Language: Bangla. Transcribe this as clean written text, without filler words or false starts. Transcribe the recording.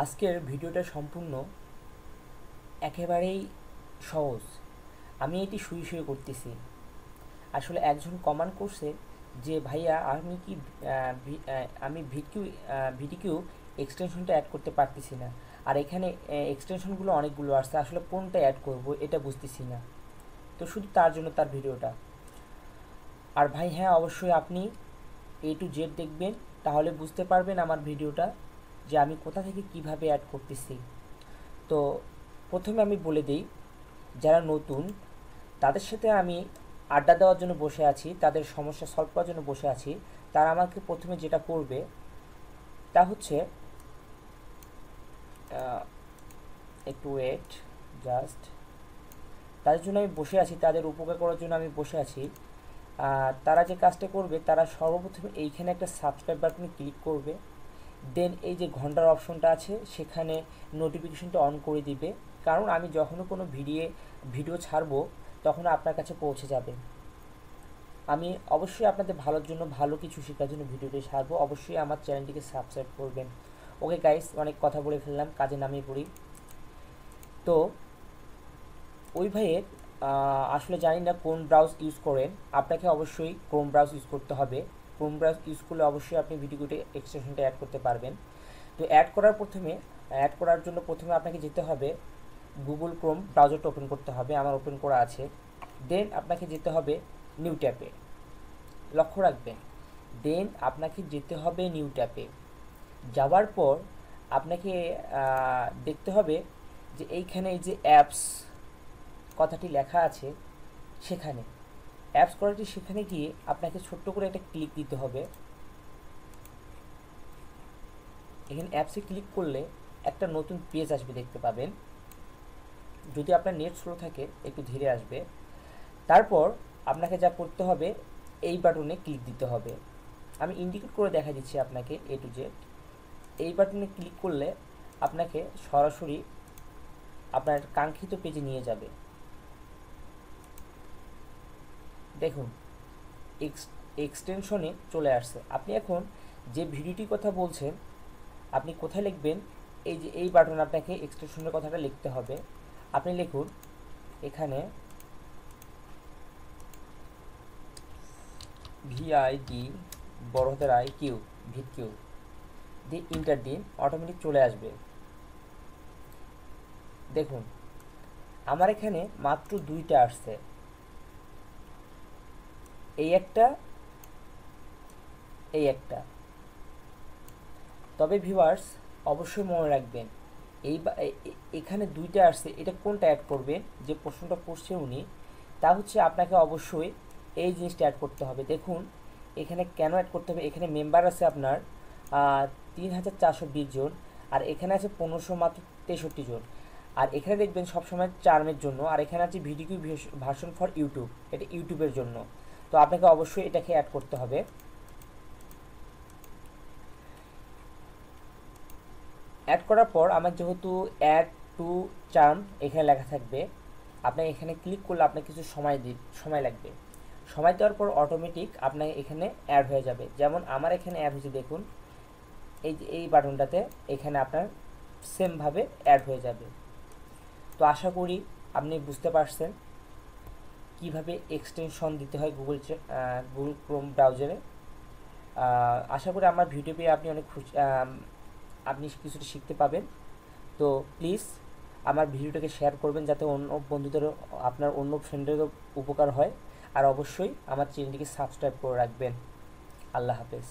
আজকের ভিডিওটা সম্পূর্ণ একেবারেই সহজ। আমি এটি শুয়ে শুয়ে করতেছি। আসলে একজন কমেন্ট করছে যে ভাইয়া আমি কি আমি ভিডিকিউ এক্সটেনশনটা অ্যাড করতে পারতেছি না, আর এখানে এক্সটেনশনগুলো অনেকগুলো আসছে, আসলে কোনটা অ্যাড করব এটা বুঝতেছি না। তো শুধু তার জন্য তার ভিডিওটা। আর ভাই হ্যাঁ, অবশ্যই আপনি A to Z দেখবেন, তাহলে বুঝতে পারবেন আমার ভিডিওটা যে আমি কোথা থেকে কিভাবে অ্যাড করতেছি। তো প্রথমে আমি বলে দিই, যারা নতুন তাদের সাথে আমি আড্ডা দেওয়ার জন্য বসে আছি, তাদের সমস্যা সলভ করার জন্য বসে আছি। তারা আমাকে প্রথমে যেটা করবে তা হচ্ছে একটু ওয়েট, জাস্ট তাদের জন্য আমি বসে আছি, তাদের উপকার করার জন্য আমি বসে আছি। তারা যে কাজটা করবে, তারা সর্বপ্রথমে এইখানে একটা সাবস্ক্রাইব বাটনে ক্লিক করবে। দেন এই যে ঘন্টার অপশনটা আছে সেখানে নোটিফিকেশনটা অন করে দিবে, কারণ আমি যখনও কোনো ভিডিও ছাড়বো তখন আপনার কাছে পৌঁছে যাবে। আমি অবশ্যই আপনাদের ভালোর জন্য, ভালো কিছু শেখার জন্য ভিডিওটি ছাড়বো। অবশ্যই আমার চ্যানেলটিকে সাবস্ক্রাইব করবেন। ওকে গাইস, অনেক কথা বলে ফেললাম, কাজে নামিয়ে পড়ি। তো ওই ভাইয়ের আসলে জানি না কোন ব্রাউজ ইউজ করেন, আপনাকে অবশ্যই ক্রোম ব্রাউজ ইউজ করতে হবে। ক্রোম ব্রাউজ ইউজ করলে অবশ্যই আপনি ভিডিওতে এক্সটেনশনটা অ্যাড করতে পারবেন। তো অ্যাড করার জন্য প্রথমে আপনাকে যেতে হবে গুগল ক্রোম ব্রাউজারটা ওপেন করতে হবে, আমার ওপেন করা আছে। দেন আপনাকে যেতে হবে নিউ ট্যাবে, লক্ষ্য রাখবেন। দেন আপনাকে যেতে হবে নিউ ট্যাবে। যাওয়ার পর আপনাকে দেখতে হবে যে এইখানে এই যে অ্যাপস কথাটি লেখা আছে, সেখানে অ্যাপস করাটি, সেখানে গিয়ে আপনাকে ছোট্ট করে একটা ক্লিক দিতে হবে। এখানে অ্যাপসে ক্লিক করলে একটা নতুন পেজ আসবে, দেখতে পাবেন। যদি আপনার নেট স্লো থাকে একটু ধীরে আসবে। তারপর আপনাকে যা করতে হবে, এই বাটনে ক্লিক দিতে হবে। আমি ইন্ডিকেট করে দেখা দিচ্ছি আপনাকে A to Z। এই বাটনে ক্লিক করলে আপনাকে সরাসরি আপনার কাঙ্ক্ষিত পেজে নিয়ে যাবে। দেখুন এক্সটেনশনে চলে আসছে। আপনি এখন যে ভিডিওটির কথা বলছেন, আপনি কোথায় লিখবেন, এই যে এই বাটনে আপনাকে এক্সটেনশনের কথাটা লিখতে হবে। আপনি লিখুন এখানে VID বড় হাতের IQ ভিকিউ দিয়ে ইন্টার দিন, অটোমেটিক চলে আসবে। দেখুন আমার এখানে মাত্র দুইটা আসছে, এই একটা, এই একটা। তবে ভিউয়ার্স অবশ্যই মনে রাখবেন, এখানে দুইটা আসছে, এটা কোনটা অ্যাড করবেন, যে প্রশ্নটা করছে উনি, তা হচ্ছে আপনাকে অবশ্যই এই জিনিসটা অ্যাড করতে হবে। দেখুন এখানে কেন অ্যাড করতে হবে, এখানে মেম্বার আছে আপনার 3420 জন, আর এখানে আছে 1563 জন। আর এখানে দেখবেন সবসময় চার্মের জন্য, আর এখানে আছে ভিডিও ভার্সন ফর ইউটিউব, এটা ইউটিউবের জন্য। তো আপনাকে অবশ্যই এটাকে অ্যাড করতে হবে। অ্যাড করার পর আমার যেহেতু অ্যাড টু চার্ম এখানে লেখা থাকবে, আপনার এখানে ক্লিক করলে আপনার কিছু সময় লাগবে। সময় দেওয়ার পর অটোমেটিক আপনার এখানে অ্যাড হয়ে যাবে। যেমন আমার এখানে অ্যাড হয়েছে, দেখুন এই যে এই বাটনটাতে, এখানে আপনার সেমভাবে অ্যাড হয়ে যাবে। তো আশা করি আপনি বুঝতে পারছেন কিভাবে এক্সটেনশন দিতে হয় গুগল ক্রোম ব্রাউজারে। আশা করি আমার ভিডিও পেয়ে আপনি অনেক খুশি, আপনি কিছুটা শিখতে পাবেন। তো প্লিজ আমার ভিডিওটাকে শেয়ার করবেন, যাতে অন্য বন্ধুদেরও, আপনার অন্য ফ্রেন্ডেরও উপকার হয়। আর অবশ্যই আমার চ্যানেলটিকে সাবস্ক্রাইব করে রাখবেন। আল্লাহ হাফেজ।